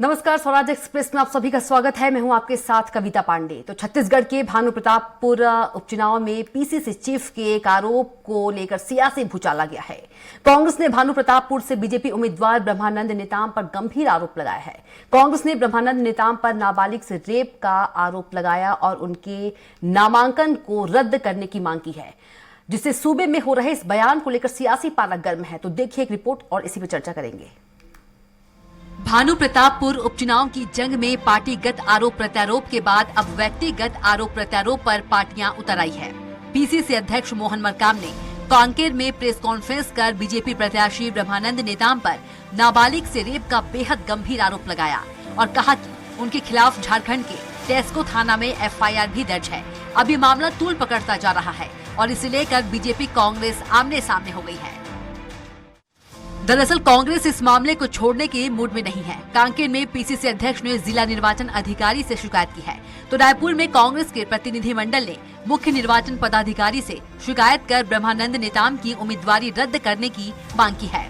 नमस्कार, स्वराज एक्सप्रेस में आप सभी का स्वागत है। मैं हूं आपके साथ कविता पांडे। तो छत्तीसगढ़ के भानु प्रतापपुर उपचुनाव में पीसीसी चीफ के एक आरोप को लेकर सियासी भूचाल आ गया है। कांग्रेस ने भानु प्रतापपुर से बीजेपी उम्मीदवार ब्रह्मानंद नेताम पर गंभीर आरोप लगाया है। कांग्रेस ने ब्रह्मानंद नेताम पर नाबालिग से रेप का आरोप लगाया और उनके नामांकन को रद्द करने की मांग की है, जिससे सूबे में हो रहे इस बयान को लेकर सियासी पारा गर्म है। तो देखिए एक रिपोर्ट और इसी पर चर्चा करेंगे। भानु प्रतापपुर उपचुनाव की जंग में पार्टीगत आरोप प्रत्यारोप के बाद अब व्यक्तिगत आरोप प्रत्यारोप पर पार्टियां उतर आई है। पीसीसी अध्यक्ष मोहन मरकाम ने कांकेर में प्रेस कॉन्फ्रेंस कर बीजेपी प्रत्याशी ब्रह्मानंद नेताम पर नाबालिग से रेप का बेहद गंभीर आरोप लगाया और कहा कि उनके खिलाफ झारखंड के टेस्को थाना में एफआईआर भी दर्ज है। अब ये मामला तूल पकड़ता जा रहा है और इसे लेकर बीजेपी कांग्रेस आमने सामने हो गई है। दरअसल कांग्रेस इस मामले को छोड़ने के मूड में नहीं है। कांकेर में पीसीसी अध्यक्ष ने जिला निर्वाचन अधिकारी से शिकायत की है, तो रायपुर में कांग्रेस के प्रतिनिधिमंडल ने मुख्य निर्वाचन पदाधिकारी से शिकायत कर ब्रह्मानंद नेताम की उम्मीदवारी रद्द करने की मांग की है।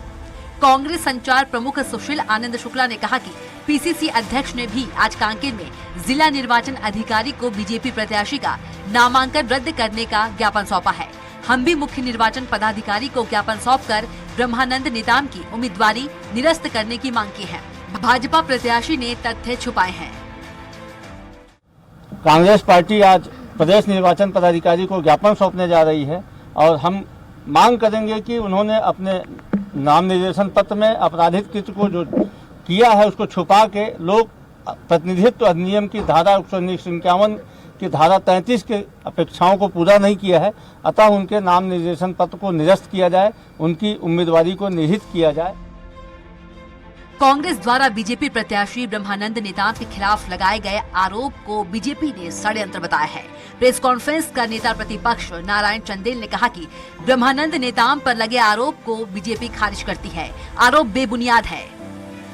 कांग्रेस संचार प्रमुख सुशील आनंद शुक्ला ने कहा कि पीसीसी अध्यक्ष ने भी आज कांकेर में जिला निर्वाचन अधिकारी को बीजेपी प्रत्याशी का नामांकन रद्द करने का ज्ञापन सौंपा है। हम भी मुख्य निर्वाचन पदाधिकारी को ज्ञापन सौंपकर ब्रह्मानंद नेताम की उम्मीदवारी निरस्त करने की मांग की है। भाजपा प्रत्याशी ने तथ्य छुपाए हैं। कांग्रेस पार्टी आज प्रदेश निर्वाचन पदाधिकारी को ज्ञापन सौंपने जा रही है और हम मांग करेंगे कि उन्होंने अपने नाम निर्देशन पत्र में आपराधिक कृत्य को जो किया है उसको छुपा के लोक प्रतिनिधित्व अधिनियम की धारा 151 की धारा 33 के अपेक्षाओं को पूरा नहीं किया है, अतः उनके नाम निर्देशन पत्र को निरस्त किया जाए, उनकी उम्मीदवारी को निहित किया जाए। कांग्रेस द्वारा बीजेपी प्रत्याशी ब्रह्मानंद नेताम के खिलाफ लगाए गए आरोप को बीजेपी ने षड्यंत्र बताया है। प्रेस कॉन्फ्रेंस का नेता प्रतिपक्ष नारायण चंदेल ने कहा कि ब्रह्मानंद नेताम पर लगे आरोप को बीजेपी खारिज करती है। आरोप बेबुनियाद है।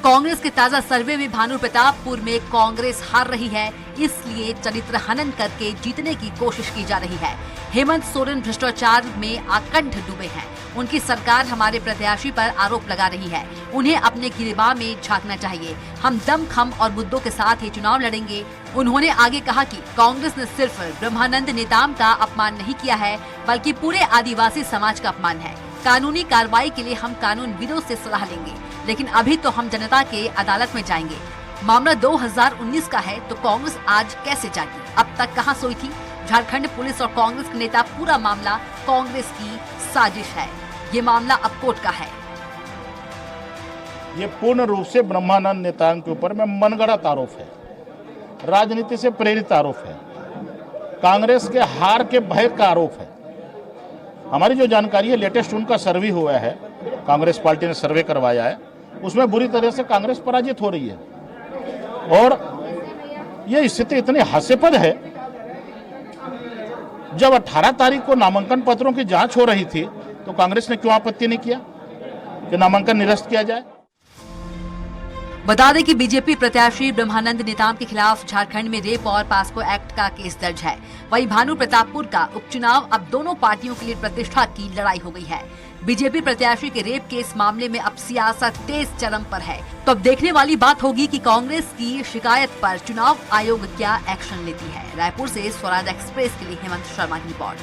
कांग्रेस के ताजा सर्वे में भानु प्रतापपुर में कांग्रेस हार रही है, इसलिए चरित्र हनन करके जीतने की कोशिश की जा रही है। हेमंत सोरेन भ्रष्टाचार में आकंठ डूबे हैं। उनकी सरकार हमारे प्रत्याशी पर आरोप लगा रही है। उन्हें अपने गिरबान में झांकना चाहिए। हम दमखम और मुद्दों के साथ ही चुनाव लड़ेंगे। उन्होंने आगे कहा कि कांग्रेस ने सिर्फ ब्रह्मानंद नेताम का अपमान नहीं किया है, बल्कि पूरे आदिवासी समाज का अपमान है। कानूनी कार्रवाई के लिए हम कानूनविदों से सलाह लेंगे, लेकिन अभी तो हम जनता के अदालत में जाएंगे। मामला 2019 का है, तो कांग्रेस आज कैसे जागी? अब तक कहां सोई थी? झारखंड पुलिस और कांग्रेस के नेता पूरा मामला कांग्रेस की साजिश है। ये मामला अब कोर्ट का है। ये पूर्ण रूप से ब्रह्मानंद नेताम के ऊपर में मनगढ़ंत आरोप है, राजनीति से प्रेरित आरोप है, कांग्रेस के हार के भय का आरोप है। हमारी जो जानकारी है, लेटेस्ट उनका सर्वे हुआ है, कांग्रेस पार्टी ने सर्वे करवाया है, उसमें बुरी तरह से कांग्रेस पराजित हो रही है। और यह स्थिति इतनी हास्यास्पद है, जब 18 तारीख को नामांकन पत्रों की जांच हो रही थी तो कांग्रेस ने क्यों आपत्ति नहीं किया कि नामांकन निरस्त किया जाए? बता दें कि बीजेपी प्रत्याशी ब्रह्मानंद नेताम के खिलाफ झारखंड में रेप और पास्को एक्ट का केस दर्ज है। वहीं भानु प्रतापपुर का उपचुनाव अब दोनों पार्टियों के लिए प्रतिष्ठा की लड़ाई हो गई है। बीजेपी प्रत्याशी के रेप केस मामले में अब सियासत तेज चरम पर है। तो अब देखने वाली बात होगी कि कांग्रेस की शिकायत पर चुनाव आयोग क्या एक्शन लेती है। रायपुर से स्वराज एक्सप्रेस के लिए हेमंत शर्मा की रिपोर्ट।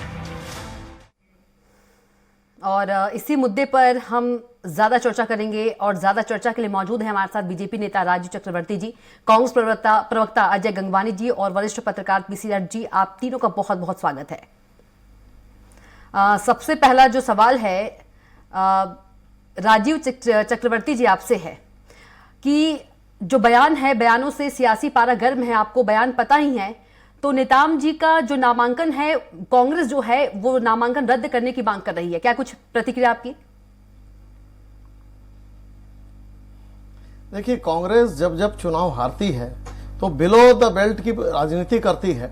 और इसी मुद्दे पर हम ज्यादा चर्चा करेंगे और ज्यादा चर्चा के लिए मौजूद है हमारे साथ बीजेपी नेता राजीव चक्रवर्ती जी, कांग्रेस प्रवक्ता अजय गंगवानी जी और वरिष्ठ पत्रकार पीसी रथ जी। आप तीनों का बहुत बहुत स्वागत है। सबसे पहला जो सवाल है राजीव चक्रवर्ती जी आपसे है कि जो बयान है, बयानों से सियासी पारा गर्म है, आपको बयान पता ही है, तो नेताम जी का जो नामांकन है, कांग्रेस जो है वो नामांकन रद्द करने की मांग कर रही है। क्या कुछ प्रतिक्रिया आपकी? देखिए, कांग्रेस जब जब चुनाव हारती है तो बिलो द बेल्ट की राजनीति करती है।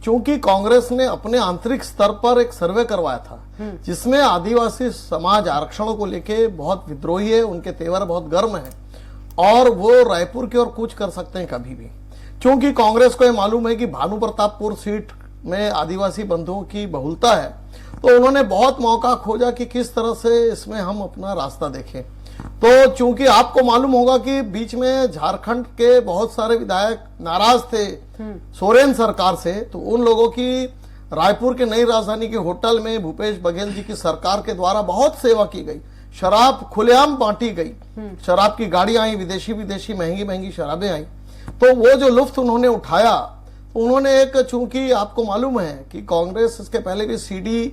क्योंकि कांग्रेस ने अपने आंतरिक स्तर पर एक सर्वे करवाया था जिसमें आदिवासी समाज आरक्षणों को लेके बहुत विद्रोही है, उनके तेवर बहुत गर्म है और वो रायपुर की ओर कूच कर सकते हैं कभी भी। क्योंकि कांग्रेस को यह मालूम है कि भानु प्रतापपुर सीट में आदिवासी बंधुओं की बहुलता है, तो उन्होंने बहुत मौका खोजा कि किस तरह से इसमें हम अपना रास्ता देखें। तो चूंकि आपको मालूम होगा कि बीच में झारखंड के बहुत सारे विधायक नाराज थे सोरेन सरकार से, तो उन लोगों की रायपुर के नई राजधानी के होटल में भूपेश बघेल जी की सरकार के द्वारा बहुत सेवा की गई, शराब खुलेआम बांटी गई, शराब की गाड़ियां आई, विदेशी विदेशी महंगी महंगी शराबें आई। तो वो जो लुफ्त उन्होंने उठाया, तो उन्होंने एक, चूंकि आपको मालूम है कि कांग्रेस इसके पहले भी सीडी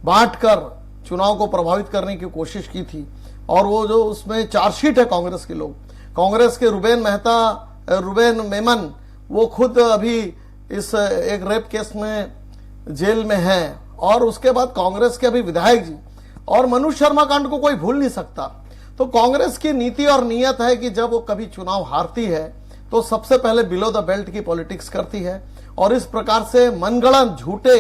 बांटकर चुनाव को प्रभावित करने की कोशिश की थी, और वो जो उसमें चार्जशीट है कांग्रेस के लोग, कांग्रेस के रुबेन मेमन, वो खुद अभी इस एक रेप केस में जेल में है, और उसके बाद कांग्रेस के अभी विधायक जी, और मनोज शर्मा कांड को कोई भूल नहीं सकता। तो कांग्रेस की नीति और नीयत है कि जब वो कभी चुनाव हारती है तो सबसे पहले बिलो द बेल्ट की पॉलिटिक्स करती है, और इस प्रकार से मनगढ़ंत झूठे,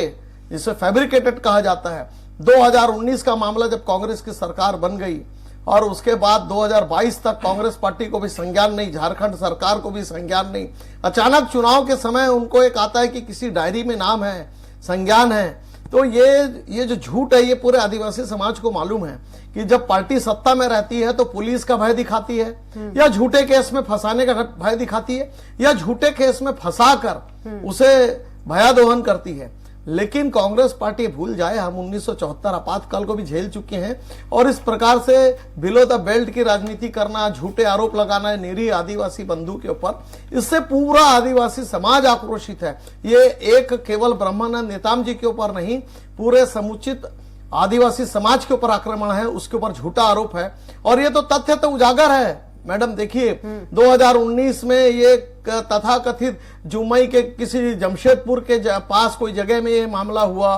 जिसे फैब्रिकेटेड कहा जाता है, 2019 का मामला जब कांग्रेस की सरकार बन गई और उसके बाद 2022 तक कांग्रेस पार्टी को भी संज्ञान नहीं, झारखंड सरकार को भी संज्ञान नहीं, अचानक चुनाव के समय उनको एक आता है कि किसी डायरी में नाम है, संज्ञान है। तो ये जो झूठ है, ये पूरे आदिवासी समाज को मालूम है कि जब पार्टी सत्ता में रहती है तो पुलिस का भय दिखाती है, या झूठे केस में फंसाने का भय दिखाती है, या झूठे केस में फंसाकर उसे भयादोहन करती है। लेकिन कांग्रेस पार्टी भूल जाए, हम 1974 आपातकाल को भी झेल चुके हैं, और इस प्रकार से बिलो द बेल्ट की राजनीति करना, झूठे आरोप लगाना निरीह आदिवासी बंधु के ऊपर, इससे पूरा आदिवासी समाज आक्रोशित है। ये एक केवल ब्रह्मानंद नेताम जी के ऊपर नहीं, पूरे समुचित आदिवासी समाज के ऊपर आक्रमण है, उसके ऊपर झूठा आरोप है, और ये तो तथ्य तो उजागर है। मैडम देखिए, 2019 में ये तथाकथित जुमई के किसी जमशेदपुर के पास कोई जगह में ये मामला हुआ,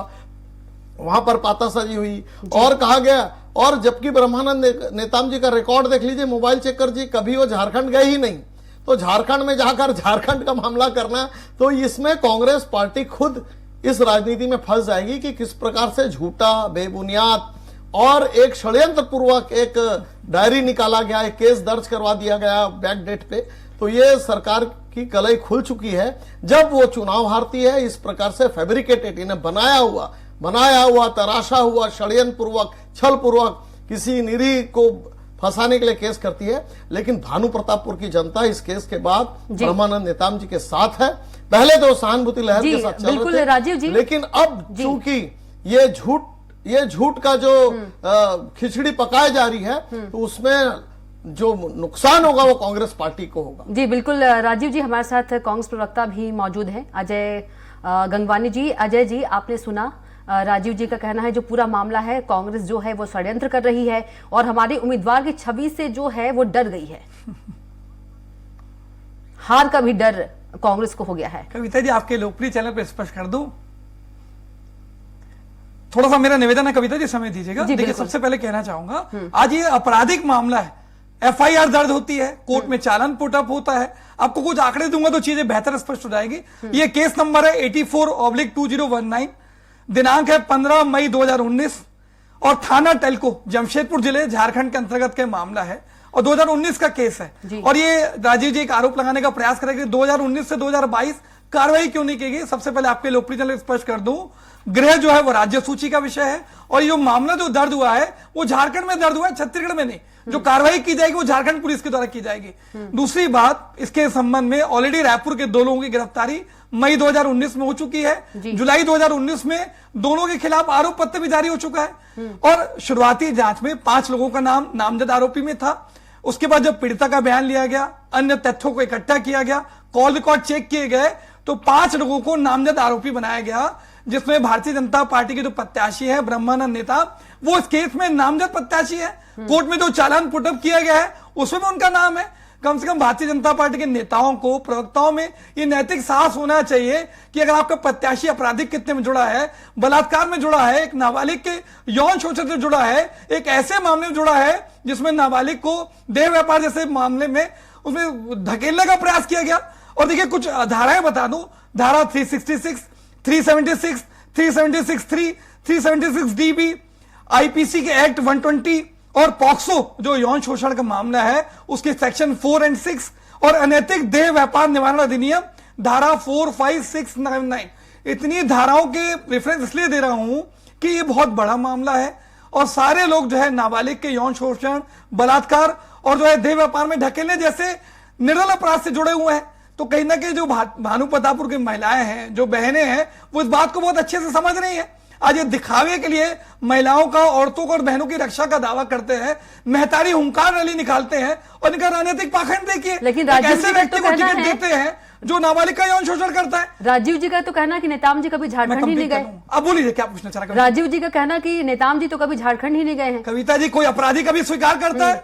वहां पर पातासाजी हुई और कहा गया, और जबकि ब्रह्मानंद नेताम जी का रिकॉर्ड देख लीजिए, मोबाइल चेक कर जी, कभी वो झारखंड गए ही नहीं। तो झारखंड में जाकर झारखंड का मामला करना, तो इसमें कांग्रेस पार्टी खुद इस राजनीति में फंस जाएगी कि किस प्रकार से झूठा, बेबुनियाद और एक षड्यंत्र पूर्वक एक डायरी निकाला गया, एक केस दर्ज करवा दिया गया बैक डेट पे। तो ये सरकार की कलई खुल चुकी है। जब वो चुनाव हारती है, इस प्रकार से फैब्रिकेटेड, इन्हें बनाया हुआ तराशा हुआ, षड्यंत्र पूर्वक, छल पूर्वक किसी निरीह को फंसाने के लिए केस करती है। लेकिन भानु प्रतापपुर की जनता इस केस के बाद ब्रह्मानंद नेताम जी के साथ है। पहले तो सहानुभूति लहर के साथ चल रहे थे, राजीव जी, लेकिन अब चूंकि ये झूठ का जो खिचड़ी पकाई जा रही है, तो उसमें जो नुकसान होगा वो कांग्रेस पार्टी को होगा। जी बिल्कुल राजीव जी, हमारे साथ कांग्रेस प्रवक्ता भी मौजूद हैं, अजय गंगवानी जी। अजय जी, आपने सुना राजीव जी का कहना है, जो पूरा मामला है, कांग्रेस जो है वो षड्यंत्र कर रही है और हमारे उम्मीदवार की छवि से जो है वो डर गई है। हार का भी डर कांग्रेस को हो गया है। कविता जी, आपके लोकप्रिय चैनल पर स्पष्ट कर दूं, थोड़ा सा मेरा निवेदन है कविता जी, समय दीजिएगा। देखिए, सबसे पहले कहना चाहूंगा, आज ये आपराधिक मामला है, एफआईआर दर्ज होती है, कोर्ट में चालान पुटअप होता है। आपको कुछ आंकड़े दूंगा तो चीजें बेहतर स्पष्ट हो जाएगी। ये केस नंबर है 84/2019, दिनांक है 15 मई 2019, और थाना टेल्को, जमशेदपुर जिले, झारखंड के अंतर्गत का मामला है, और 2019 का केस है। और ये राजीव जी एक आरोप लगाने का प्रयास करेंगे 2019 से 2022 कार्रवाई क्यों नहीं की गई। सबसे पहले आपके लोकप्रिय चैनल स्पष्ट कर दूं, गृह जो है वो राज्य सूची का विषय है, और ये मामला जो दर्ज हुआ है वो झारखंड में दर्ज हुआ है, छत्तीसगढ़ में नहीं। जो कार्रवाई की जाएगी वो झारखंड पुलिस के द्वारा की जाएगी। दूसरी बात, इसके संबंध में ऑलरेडी रायपुर के 2 लोगों की गिरफ्तारी मई 2019 में हो चुकी है। जुलाई 2019 में दोनों के खिलाफ आरोप पत्र भी जारी हो चुका है, और शुरुआती जांच में 5 लोगों का नाम नामजद आरोपी में था। उसके बाद जब पीड़िता का बयान लिया गया, अन्य तथ्यों को इकट्ठा किया गया, कॉल रिकॉर्ड चेक किए गए, तो 5 लोगों को नामजद आरोपी बनाया गया, जिसमें भारतीय जनता पार्टी के जो प्रत्याशी है ब्रह्मानंद नेता, वो इस केस में नामजद प्रत्याशी है। कोर्ट में जो चालान पुटअप किया गया है उसमें भी उनका नाम है। कम से कम भारतीय जनता पार्टी के नेताओं को, प्रवक्ताओं में ये नैतिक साहस होना चाहिए कि अगर आपका प्रत्याशी आपराधिक कितने में जुड़ा है, बलात्कार में जुड़ा है, एक नाबालिग के यौन शोषण से जुड़ा है, एक ऐसे मामले में जुड़ा है जिसमें नाबालिग को देह व्यापार जैसे मामले में उसमें धकेलने का प्रयास किया गया। और देखिए, कुछ धाराएं बता दूं, धारा 366, 376, 376(3), 376(d)(b), आईपीसी के एक्ट 120 और पॉक्सो जो यौन शोषण का मामला है उसके सेक्शन 4 और 6, और अनैतिक देह व्यापार निवारण अधिनियम धारा 4, 5, 6, 9। इतनी धाराओं के रेफरेंस इसलिए दे रहा हूं कि ये बहुत बड़ा मामला है, और सारे लोग जो है नाबालिग के यौन शोषण, बलात्कार और जो है देह व्यापार में ढकेलने जैसे निर्दल अपराध से जुड़े हुए हैं। तो कहीं ना कहीं जो भानु प्रतापपुर की महिलाएं हैं, जो बहनें हैं, वो इस बात को बहुत अच्छे से समझ रही है। आज ये दिखावे के लिए महिलाओं का, औरतों का और बहनों की रक्षा का दावा करते हैं, महतारी हुंकार रैली निकालते हैं और इनका राजनीतिक पाखंड देखिए। लेकिन ऐसे व्यक्ति को टिकट देते हैं जो नाबालिग का यौन शोषण करता है। राजीव जी का तो कहना कि नेताम जी कभी झारखंड ही नहीं गए। अब बोलिए क्या पूछना चाह रहा है? राजीव जी का कहना कि नेताम जी तो कभी झारखंड ही नहीं गए हैं। कविता जी, कोई अपराधी कभी स्वीकार करता है?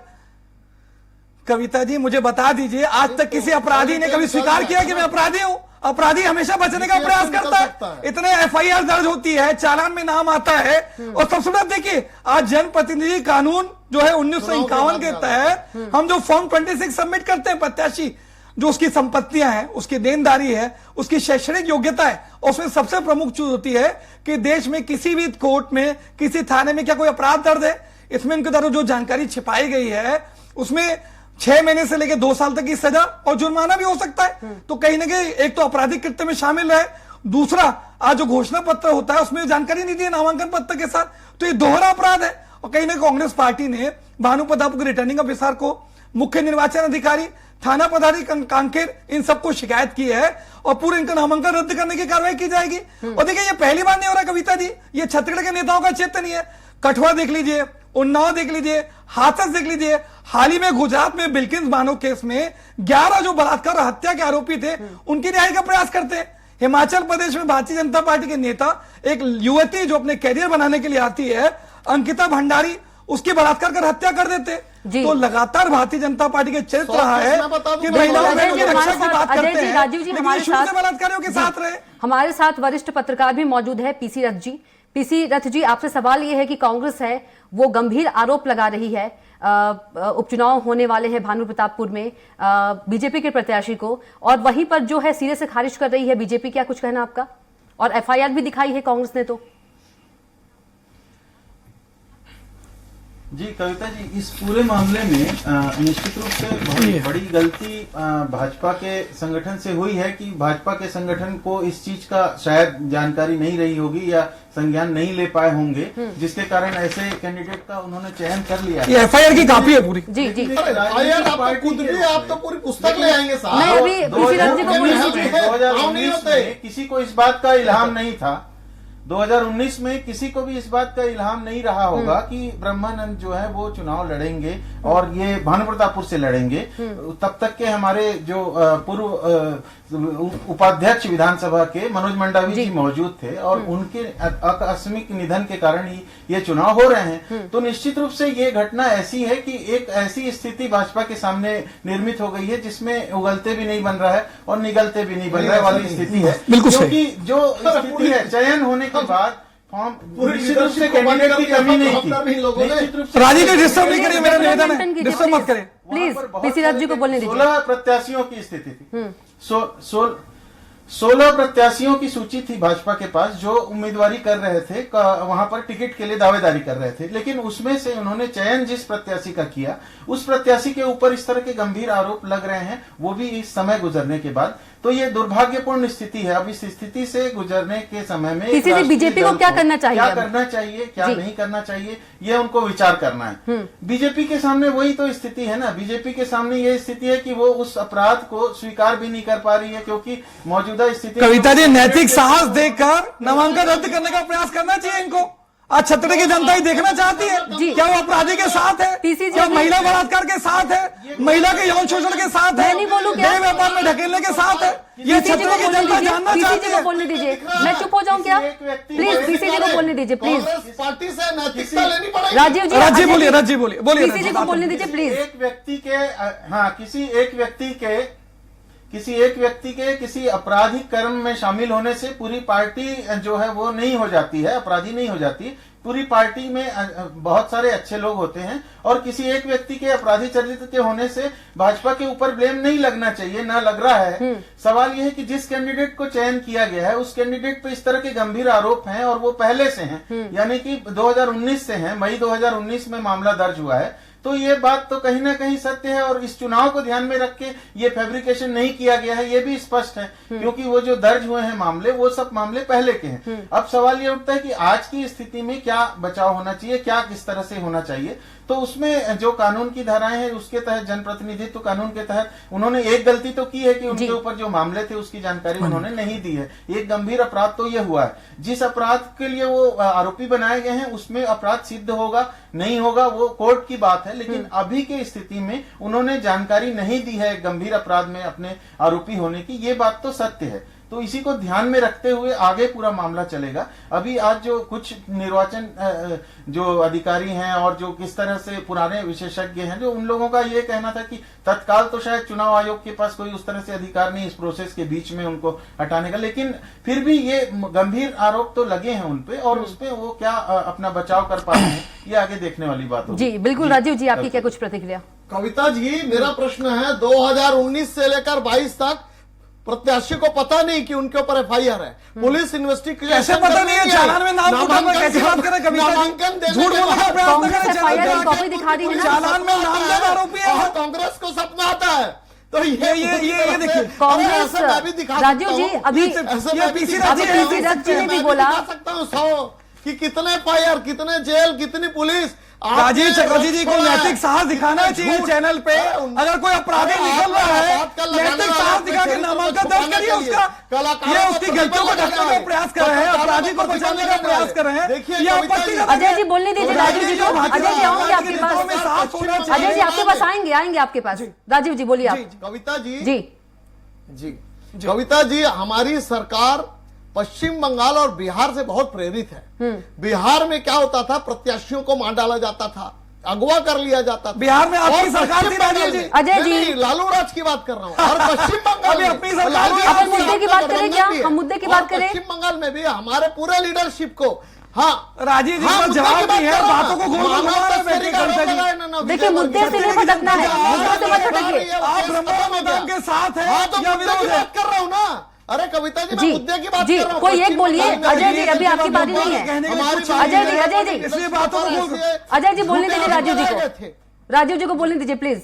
कविता जी मुझे बता दीजिए, आज तक किसी अपराधी ने कभी स्वीकार किया कि मैं अपराधी हूं? अपराधी हमेशा बचने का प्रयास करता है। इतने एफआईआर दर्ज होती है, चालान में नाम आता है। और सबसे बड़ा देखिए, आज जनप्रतिनिधि कानून जो है 1951 के तहत हम जो फॉर्म 26 सबमिट करते हैं, प्रत्याशी जो उसकी संपत्तियां हैं, उसकी देनदारी है, उसकी शैक्षणिक योग्यता है, और उसमें सबसे प्रमुख चीज होती है कि देश में किसी भी कोर्ट में, किसी थाने में क्या कोई अपराध दर्ज है। इसमें इनके द्वारा जो जानकारी छिपाई गई है उसमें 6 महीने से लेकर 2 साल तक की सजा और जुर्माना भी हो सकता है। तो कहीं ना कहीं एक तो आपराधिक कृत्य में शामिल है, दूसरा आज जो घोषणा पत्र होता है उसमें जानकारी नहीं दी है नामांकन पत्र के साथ, तो ये दोहरा अपराध है। और कहीं ना कांग्रेस पार्टी ने भानु प्रताप के रिटर्निंग ऑफिसर को, मुख्य निर्वाचन अधिकारी, थाना प्रभारी कांकेर, इन सबको शिकायत की है और पूरे इनका नामांकन रद्द करने की कार्रवाई की जाएगी। और देखिए, ये पहली बार नहीं हो रहा कविता जी, ये छत्तीसगढ़ के नेताओं का चित्त नहीं है। कठुआ देख लीजिए, उन्नाव देख लीजिए, हाथरस देख लीजिए। हाल ही में गुजरात में बिल्किस बानो केस में 11 जो बलात्कार और हत्या के आरोपी थे उनकी रिहाई का प्रयास करते हैं। हिमाचल प्रदेश में भारतीय जनता पार्टी के नेता, एक युवती जो अपने कैरियर बनाने के लिए आती है, अंकिता भंडारी, उसकी बलात्कार कर हत्या कर देते। तो लगातार भारतीय जनता पार्टी के चरित्र रहा है कि महिलाओं की रक्षा की बात करते हैं, राजीव जी हमारे साथ बलात्कारियों के साथ रहे। हमारे साथ वरिष्ठ पत्रकार भी मौजूद है, पीसी रथ जी। पीसी रथ जी, आपसे सवाल यह है कि कांग्रेस है वो गंभीर आरोप लगा रही है, उपचुनाव होने वाले हैं भानु प्रतापपुर में बीजेपी के प्रत्याशी को, और वहीं पर जो है सिरे से खारिज कर रही है बीजेपी। क्या कुछ कहना आपका? और एफआईआर भी दिखाई है कांग्रेस ने तो। जी कविता जी, इस पूरे मामले में निश्चित रूप से बहुत बड़ी गलती भाजपा के संगठन से हुई है कि भाजपा के संगठन को इस चीज का शायद जानकारी नहीं रही होगी या संज्ञान नहीं ले पाए होंगे, जिसके कारण ऐसे कैंडिडेट का उन्होंने चयन कर लिया। ये एफआईआर की कॉपी है पूरी। जी जी, आप तो पूरी पुस्तक ले आएंगे साहब। मैं अभी पीसी रथ जी को बोलने दीजिए। 2019 में किसी को इस बात का इल्हाम नहीं था, 2019 में किसी को भी इस बात का इल्हाम नहीं रहा होगा कि ब्रह्मानंद जो है वो चुनाव लड़ेंगे और ये भानु प्रतापपुर से लड़ेंगे। तब तक के हमारे जो पूर्व उपाध्यक्ष विधानसभा के मनोज मंडावी जी मौजूद थे और उनके आकस्मिक निधन के कारण ही ये चुनाव हो रहे हैं। तो निश्चित रूप से ये घटना ऐसी है कि एक ऐसी स्थिति भाजपा के सामने निर्मित हो गई है जिसमें उगलते भी नहीं बन रहा है और निगलते भी नहीं बन रहा वाली स्थिति है। क्योंकि जो स्थिति है चयन होने के बाद फॉर्म निश्चित रूप से कैंडिडेट की कमी नहीं थी। राजी ने डिस्टर्ब नहीं करिए, मेरा निवेदन है, डिस्टर्ब मत करें प्लीज। पीसी रथ जी को बोलने दीजिए। 16 प्रत्याशियों की स्थिति थी, 16 प्रत्याशियों की सूची थी भाजपा के पास जो उम्मीदवारी कर रहे थे, वहां पर टिकट के लिए दावेदारी कर रहे थे। लेकिन उसमें से उन्होंने चयन जिस प्रत्याशी का किया, उस प्रत्याशी के ऊपर इस तरह के गंभीर आरोप लग रहे हैं, वो भी इस समय गुजरने के बाद। तो ये दुर्भाग्यपूर्ण स्थिति है। अब इस स्थिति से गुजरने के समय में बीजेपी को क्या करना चाहिए, क्या करना चाहिए, क्या नहीं करना चाहिए, ये उनको विचार करना है। बीजेपी के सामने वही तो स्थिति है ना। बीजेपी के सामने ये स्थिति है कि वो उस अपराध को स्वीकार भी नहीं कर पा रही है क्योंकि मौजूदा स्थिति। कविता जी, नैतिक साहस देखकर नामांकन रद्द करने का प्रयास करना चाहिए इनको। आज छत्तीसगढ़ की जनता ही देखना चाहती है क्या वो अपराधी के साथ है, क्या महिला बलात्कार के साथ है, महिला के यौन शोषण के साथ है, देह व्यापार में ढकेलने के साथ है। ये छत्तीसगढ़ की जनता जानना चाहती है। बोलने दीजिए, मैं चुप हो जाऊं क्या? प्लीज पीसी जी को बोलने दीजिए प्लीज। पार्टी से नैतिकता लेनी पड़ेगी। राजीव जी, राजीव बोलिए, राजीव बोलिए, बोलिए पीसी जी को बोलने दीजिए प्लीज। एक व्यक्ति के किसी आपराधिक कर्म में शामिल होने से पूरी पार्टी जो है वो नहीं हो जाती है, अपराधी नहीं हो जाती। पूरी पार्टी में बहुत सारे अच्छे लोग होते हैं और किसी एक व्यक्ति के अपराधी चरित्र के होने से भाजपा के ऊपर ब्लेम नहीं लगना चाहिए, ना लग रहा है। सवाल यह है कि जिस कैंडिडेट को चयन किया गया है उस कैंडिडेट पे इस तरह के गंभीर आरोप हैं और वो पहले से हैं, यानी कि 2019 से हैं। मई 2019 में मामला दर्ज हुआ है। तो ये बात तो कहीं ना कहीं सत्य है और इस चुनाव को ध्यान में रख के ये फैब्रिकेशन नहीं किया गया है, ये भी स्पष्ट है क्योंकि वो जो दर्ज हुए हैं मामले, वो सब मामले पहले के हैं। अब सवाल ये उठता है कि आज की स्थिति में क्या बचाव होना चाहिए, क्या किस तरह से होना चाहिए। तो उसमें जो कानून की धाराएं हैं उसके तहत, जनप्रतिनिधित्व कानून के तहत उन्होंने एक गलती तो की है कि उनके ऊपर जो मामले थे उसकी जानकारी उन्होंने नहीं दी है। एक गंभीर अपराध तो ये हुआ है। जिस अपराध के लिए वो आरोपी बनाए गए हैं उसमें अपराध सिद्ध होगा नहीं होगा वो कोर्ट की बात है, लेकिन अभी के स्थिति में उन्होंने जानकारी नहीं दी है गंभीर अपराध में अपने आरोपी होने की, ये बात तो सत्य है। तो इसी को ध्यान में रखते हुए आगे पूरा मामला चलेगा। अभी आज जो कुछ निर्वाचन जो अधिकारी हैं और जो किस तरह से पुराने विशेषज्ञ हैं, जो उन लोगों का ये कहना था कि तत्काल तो शायद चुनाव आयोग के पास कोई उस तरह से अधिकार नहीं इस प्रोसेस के बीच में उनको हटाने का, लेकिन फिर भी ये गंभीर आरोप तो लगे हैं उनपे, और उसपे वो क्या अपना बचाव कर पाते हैं ये आगे देखने वाली बात होगी। जी बिल्कुल। राजीव जी, आपकी क्या कुछ प्रतिक्रिया? कविता जी, मेरा प्रश्न है 2019 से लेकर 22 तक प्रत्याशी को पता नहीं कि उनके ऊपर एफआईआर है, पुलिस इन्वेस्टिगेशन कैसे पता नहीं है? चालान में नाम उठा हुआ, कैसे बात करें कविता जी? झूठ बोलने का प्रयास न करें। एफआईआर की कॉपी दिखा दी है ना, चालान में नामजद आरोपी है और कांग्रेस को सपना आता है, तो ये देखिए कांग्रेस। राजीव जी, अभी पीसी रथ जी ने भी बोला सकता हूँ 100 कि कितने एफआईआर, कितने जेल, कितनी पुलिस। राजीव चक्रवर्ती जी को नैतिक साहस दिखाना चाहिए चैनल पे। अगर कोई अपराधी निकल रहा है, नैतिक साहस दिखा के नामांकन दर्ज करिए उसका। ये उसकी गलतियों को ढकने का प्रयास कर रहे हैं, अपराधी को बचाने का प्रयास कर रहे हैं। ये आपत्ति। अजय जी बोलने दीजिए राजीव जी को। अजय जी आऊंगे आपके पास। अजय जी आपके पास आएंगे आपके पास। राजीव जी बोलिए आप। कविता जी जी कविता जी, हमारी सरकार पश्चिम बंगाल और बिहार से बहुत प्रेरित है। बिहार में क्या होता था, प्रत्याशियों को मार डाला जाता था, अगवा कर लिया जाता था। बिहार में आपकी सरकार थी राजीव जी। अजय जी, लालू राज की बात कर रहा हूँ। और पश्चिम बंगाल में अपनी सरकार अपन मुद्दे की बात करें क्या? हम मुद्दे की बात करें। पश्चिम बंगाल में भी हमारे पूरे लीडरशिप को, हाँ राजीव जी को जवाब नहीं है, बातों को घूम घुमा रहे हैं। देखिए, मुद्दे से नहीं भटकना है, मुद्दे से मत भटकिए। आप ब्रह्मा मैदान के साथ है या विरोध है? बात कर रहा हूँ ना। अरे कविता जी, मैं मुद्दे की बात जी, कर रहा हूँ। कोई एक बोलिए। अजय जी, अभी आपकी बारी नहीं है। अजय जी इसलिए बातों को अजय जी बोलने दीजिए राजीव जी को। राजीव जी को बोलने दीजिए प्लीज।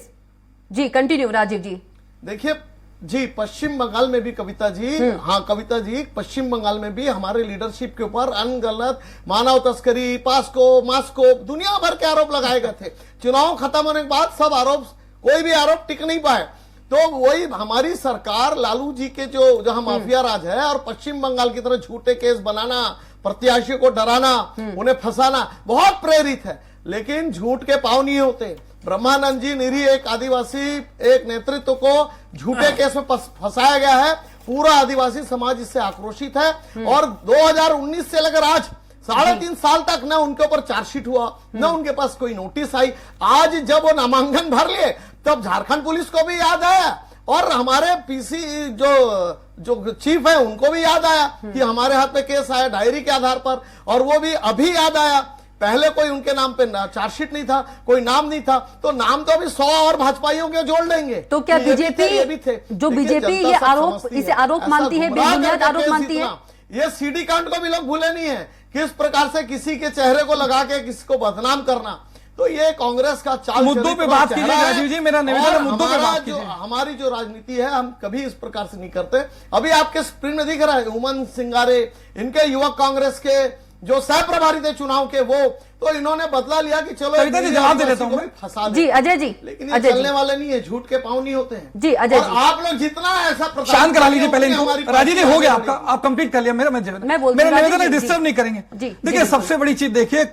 जी कंटिन्यू राजीव जी। देखिए जी, पश्चिम बंगाल में भी कविता जी, हाँ कविता जी, पश्चिम बंगाल में भी हमारे लीडरशिप के ऊपर अनगलत मानव तस्करी, पास्को, मास्को, दुनिया भर के आरोप लगाए गए थे। चुनाव खत्म होने के बाद सब आरोप, कोई भी आरोप टिक नहीं पाए। तो वही हमारी सरकार, लालू जी के जो जहां माफिया राज है, और पश्चिम बंगाल की तरह झूठे केस बनाना, प्रत्याशियों को डराना, उन्हें फंसाना, बहुत प्रेरित है। लेकिन झूठ के पांव नहीं होते। ब्रह्मानंद जी निरीह एक आदिवासी एक नेतृत्व को झूठे केस में फंसाया गया है। पूरा आदिवासी समाज इससे आक्रोशित है। और 2019 से लेकर आज 3.5 साल तक न उनके ऊपर चार्जशीट हुआ, न उनके पास कोई नोटिस आई। आज जब वो नामांकन भर लिए तब झारखंड पुलिस को भी याद आया, और हमारे पीसी जो चीफ है उनको भी याद आया कि हमारे हाथ में केस आया डायरी के आधार पर, और वो भी अभी याद आया। पहले कोई उनके नाम पे चार्जशीट नहीं था, कोई नाम नहीं था, तो नाम तो अभी 100 और भाजपाइयों के जोड़ लेंगे। तो क्या बीजेपी, जो बीजेपी ये आरोप, इसे आरोप मानती है, बेबुनियाद आरोप मानती है? ये सीडी कांड को भी लोग भूले नहीं है, किस प्रकार से किसी के चेहरे को लगा के किसी को बदनाम करना। तो ये कांग्रेस का चाल मुद्दों पे बात कीजिए राजीव जी, मेरा निवेदन है मुद्दों पे बात कीजिए। हमारी जो राजनीति है हम कभी इस प्रकार से नहीं करते। अभी आपके स्क्रीन में दिख रहा है उमन सिंगारे, इनके युवक कांग्रेस के जो सह प्रभारी थे चुनाव के, वो तो इन्होंने बदला लिया कि चलो जवाब दे देता हूं फंसा दे। जी अजय जी, लेकिन ये चलने वाले नहीं है, झूठ के पांव नहीं होते हैं। जी अजय जी, आप लोग जितना ऐसा शांत करा लीजिए पहले इनको। राजीव जी हो गया आपका, आप कंप्लीट कर लिया। मेरा निवेदन है, डिस्टर्ब नहीं करेंगे। देखिए सबसे बड़ी चीज देखिए,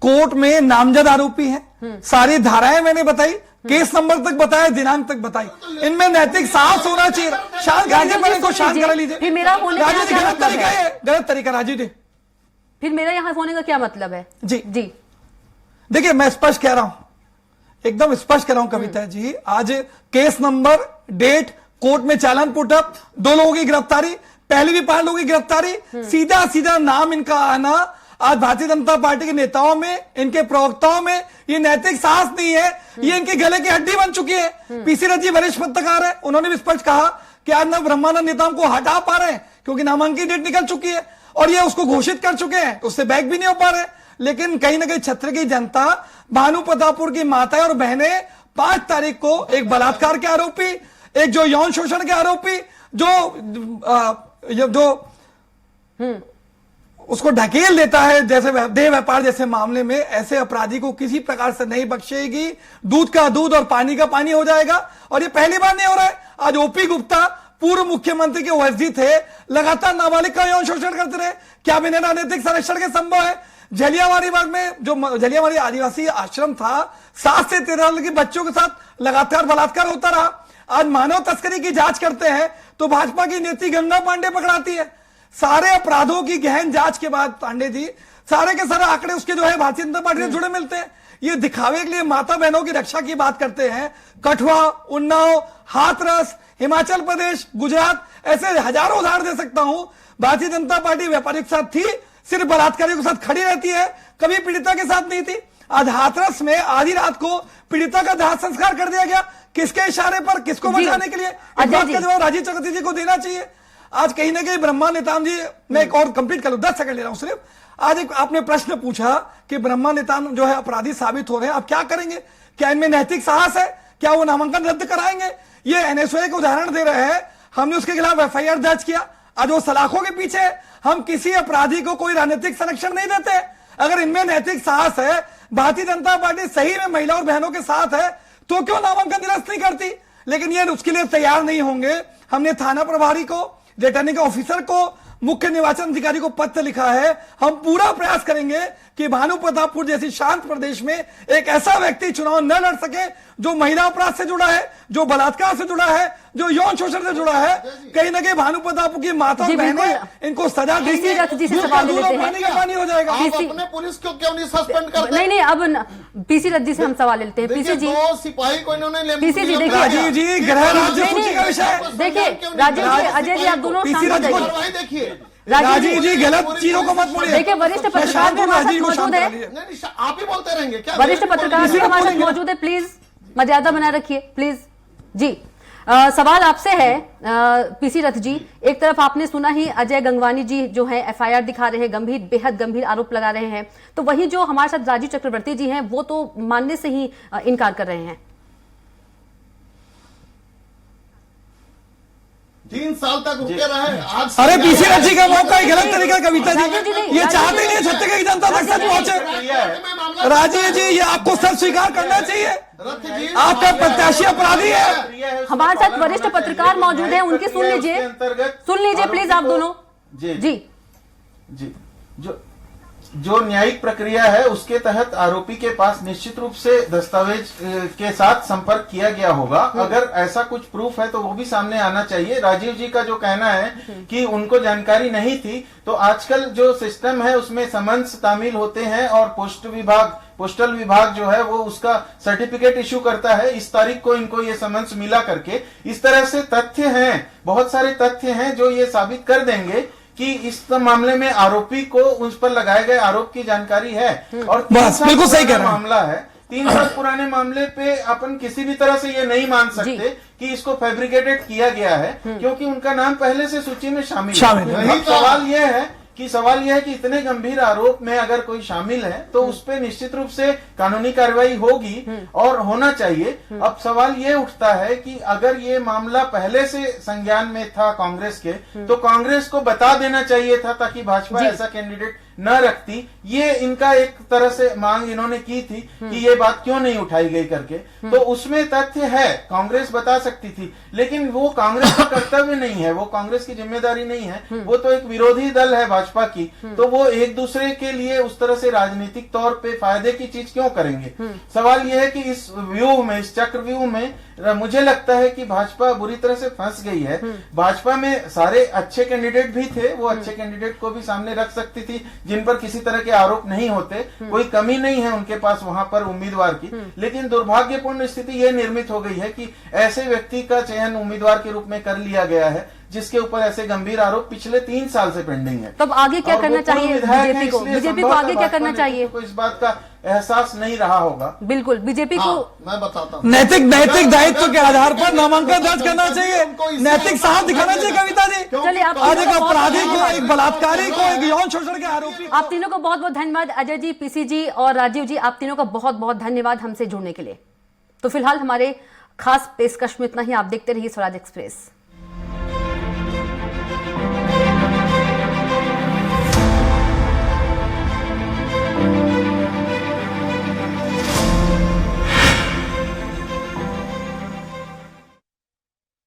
कोर्ट में नामजद आरोपी हैं, सारी धाराएं मैंने बताई, केस नंबर तक बताया, दिनांक तक बताई। इनमें नैतिक साहस होना चाहिए। शांत इनको शांत करा लीजिए। फिर मेरा होने का क्या मतलब है? गलत तरीका राजीव जी। फिर मेरा यहाँ होने का क्या मतलब है? जी जी देखिए, मैं स्पष्ट कह रहा हूं, एकदम स्पष्ट कह रहा हूं कविता जी। आज केस नंबर, डेट, कोर्ट में चालान पुटअप, 2 लोगों की गिरफ्तारी, पहले भी 5 लोगों की गिरफ्तारी, सीधा सीधा नाम इनका आना। आज भारतीय जनता पार्टी के नेताओं में, इनके प्रवक्ताओं में ये नैतिक साहस नहीं है, ये इनके गले की हड्डी बन चुकी है। पीसी रथ जी वरिष्ठ पत्रकार है, उन्होंने भी स्पष्ट कहा कि आज न ब्रह्मानंद नेताओं को हटा पा रहे हैं क्योंकि नामांकन डेट निकल चुकी है, और ये उसको घोषित कर चुके हैं, उससे बैक भी नहीं हो पा रहे। लेकिन कहीं ना कहीं छत्र की जनता, भानु प्रतापपुर की माताएं और बहनें 5 तारीख को एक बलात्कार के आरोपी, एक जो यौन शोषण के आरोपी, जो उसको ढकेल देता है, जैसे देह व्यापार जैसे मामले में ऐसे अपराधी को किसी प्रकार से नहीं बख्शेगी। दूध का दूध और पानी का पानी हो जाएगा। और ये पहली बार नहीं हो रहा है। आज ओपी गुप्ता पूर्व मुख्यमंत्री के ओएसडी थे, लगातार नाबालिग का यौन शोषण करते रहे। क्या बिना राजनीतिक संरक्षण के संभव है? जलियांवाला बाग में जो जलियांवाला आदिवासी आश्रम था, 7 से 13 साल के बच्चों के साथ लगातार बलात्कार होता रहा। आज मानव तस्करी की जांच करते हैं तो भाजपा की नेत्री गंगा पांडे पकड़ाती है। सारे अपराधों की गहन जांच के बाद पांडे जी सारे के सारे आंकड़े उसके जो है भारतीय जनता पार्टी से जुड़े मिलते हैं। ये दिखावे के लिए माता बहनों की रक्षा की बात करते हैं। कठुआ, उन्नाव, हाथरस, हिमाचल प्रदेश, गुजरात, ऐसे हजारों उदाहरण दे सकता हूं। भारतीय जनता पार्टी व्यापारियों के साथ थी, सिर्फ बलात्कारियों के साथ खड़ी रहती है, कभी पीड़िता के साथ नहीं थी। आज हाथरस में आधी रात को पीड़िता का दाह संस्कार कर दिया गया। किसके इशारे पर, किसको बचाने के लिए? इस बात का जवाब राजीव चक्रवर्ती जी को देना चाहिए। आज कहीं ना कहीं ब्रह्मा नेताम जी, मैं एक और कंप्लीट कर लूं, 10 सेकंड ले रहा हूं सिर्फ। आज एक आपने प्रश्न पूछा कि ब्रह्मा नेताम जो है अपराधी साबित हो रहे हैं, आप क्या करेंगे? क्या इनमें नैतिक साहस है? क्या वो नामांकन रद्द कराएंगे? ये एनएसओए का उदाहरण दे रहे हैं। हमने उसके खिलाफ एफआईआर दर्ज किया। आज वो सलाखों के पीछे है। हम किसी अपराधी को कोई राजनीतिक संरक्षण नहीं देते। अगर इनमें नैतिक साहस है, भारतीय जनता पार्टी सही में महिला और बहनों के साथ है, तो क्यों नामांकन निरस्त नहीं करती? लेकिन ये उसके लिए तैयार नहीं होंगे। हमने थाना प्रभारी को, रिटर्निंग ऑफिसर को, मुख्य निर्वाचन अधिकारी को पत्र लिखा है। हम पूरा प्रयास करेंगे कि भानु प्रतापपुर जैसी शांत प्रदेश में एक ऐसा व्यक्ति चुनाव न लड़ सके जो महिला अपराध से जुड़ा है, जो बलात्कार से जुड़ा है, जो यौन शोषण से जुड़ा है। कहीं ना कहीं भानु प्रतापपुर की माता और बहनें इनको सजा देंगी। पानी का पानी हो जाएगा। अपने पुलिस को क्यों नहीं सस्पेंड करते? नहीं, अब पीसी रथ जी से हम सवाल लेते हैं। पीसी जी, 2 सिपाही को इन्होंने पीसी जी देखिए, राजीव जी गृह राज्य सूची का विषय देखिए, राजीव जी, अजय जी, आप दोनों शांत हो जाइए। देखिए राजीव जी गलत चीजों को मत बोलिए। देखिए, वरिष्ठ पत्रकार भी हमारे साथ मौजूद है। नहीं, आप ही बोलते रहेंगे क्या? वरिष्ठ पत्रकार भी हमारे साथ मौजूद है। प्लीज मर्यादा बनाए रखिए, प्लीज जी। सवाल आपसे है पीसी रथ जी। एक तरफ आपने सुना ही अजय गंगवानी जी जो है एफआईआर दिखा रहे हैं, गंभीर, बेहद गंभीर आरोप लगा रहे हैं। तो वहीं जो हमारे साथ राजीव चक्रवर्ती जी हैं वो तो मानने से ही इनकार कर रहे हैं। 3 साल तक रुके रहे। आज अरे पीसी रथ जी का मौका ही गलत तरीका कविता जी, ये चाहते नहीं छत्तीसगढ़ की जनता तक सच पहुंचे। राजीव जी, ये आपको सच स्वीकार करना चाहिए। आपका प्रत्याशी अपराधी है। हमारे साथ वरिष्ठ पत्रकार मौजूद हैं, उनकी सुन लीजिए प्लीज आप दोनों। जी जो न्यायिक प्रक्रिया है उसके तहत आरोपी के पास निश्चित रूप से दस्तावेज के साथ संपर्क किया गया होगा। अगर ऐसा कुछ प्रूफ है तो वो भी सामने आना चाहिए। राजीव जी का जो कहना है कि उनको जानकारी नहीं थी, तो आजकल जो सिस्टम है उसमें समन्स तामील होते हैं और पोस्टल विभाग जो है वो उसका सर्टिफिकेट इश्यू करता है। इस तारीख को इनको ये समन्स मिला करके, इस तरह से तथ्य हैं, बहुत सारे तथ्य हैं जो ये साबित कर देंगे कि इस मामले में आरोपी को उस पर लगाए गए आरोप की जानकारी है। और बस बिल्कुल सही कह रहे हैं। मामला है 3 साल पुराने मामले पे अपन किसी भी तरह से ये नहीं मान सकते कि इसको फैब्रिकेटेड किया गया है, क्योंकि उनका नाम पहले से सूची में शामिल है। सवाल यह है कि इतने गंभीर आरोप में अगर कोई शामिल है तो उस पर निश्चित रूप से कानूनी कार्रवाई होगी और होना चाहिए। अब सवाल ये उठता है कि अगर ये मामला पहले से संज्ञान में था कांग्रेस के, तो कांग्रेस को बता देना चाहिए था ताकि भाजपा ऐसा कैंडिडेट न रखती। ये इनका एक तरह से मांग इन्होंने की थी कि ये बात क्यों नहीं उठाई गई करके। तो उसमें तथ्य है, कांग्रेस बता सकती थी, लेकिन वो कांग्रेस का कर्तव्य नहीं है, वो कांग्रेस की जिम्मेदारी नहीं है। वो तो एक विरोधी दल है भाजपा की, तो वो एक दूसरे के लिए उस तरह से राजनीतिक तौर पे फायदे की चीज क्यों करेंगे? सवाल यह है कि इस व्यूह में, इस चक्रव्यूह में मुझे लगता है कि भाजपा बुरी तरह से फंस गई है। भाजपा में सारे अच्छे कैंडिडेट भी थे, वो अच्छे कैंडिडेट को भी सामने रख सकती थी जिन पर किसी तरह के आरोप नहीं होते। कोई कमी नहीं है उनके पास वहां पर उम्मीदवार की, लेकिन दुर्भाग्यपूर्ण स्थिति ये निर्मित हो गई है कि ऐसे व्यक्ति का चयन उम्मीदवार के रूप में कर लिया गया है जिसके ऊपर ऐसे गंभीर आरोप पिछले 3 साल से पेंडिंग है। तब आगे क्या करना चाहिए बीजेपी को? बीजेपी को आगे क्या करना चाहिए? को इस बात का एहसास नहीं रहा होगा। बिल्कुल, बीजेपी को मैं बताता हूँ, नैतिक दायित्व के आधार पर नामांकन दर्ज करना चाहिए, नैतिक साहस दिखाना चाहिए। कविता जी, चलिए, आप आज एक अपराधी को, एक बलात्कारी को, एक यौन शोषण के आरोपी। आप तीनों को बहुत बहुत धन्यवाद। अजय जी, पीसी जी और राजीव जी, आप तीनों का बहुत बहुत धन्यवाद हमसे जुड़ने के लिए। तो फिलहाल हमारे खास पेशकश में इतना ही। आप देखते रहिए स्वराज एक्सप्रेस।